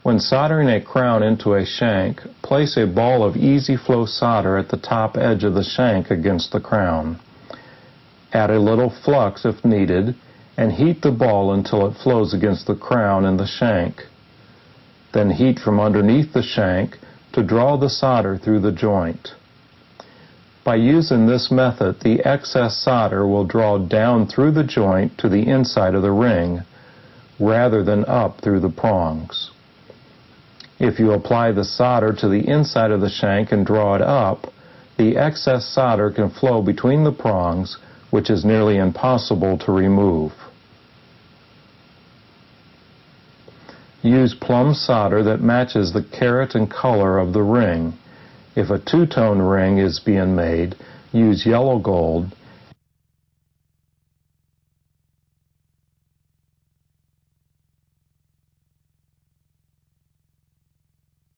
When soldering a crown into a shank, place a ball of easy flow solder at the top edge of the shank against the crown. Add a little flux if needed, and heat the ball until it flows against the crown and the shank. Then heat from underneath the shank to draw the solder through the joint. By using this method, the excess solder will draw down through the joint to the inside of the ring, rather than up through the prongs. If you apply the solder to the inside of the shank and draw it up, the excess solder can flow between the prongs, which is nearly impossible to remove. Use plum solder that matches the carat and color of the ring. If a two-tone ring is being made, use yellow gold,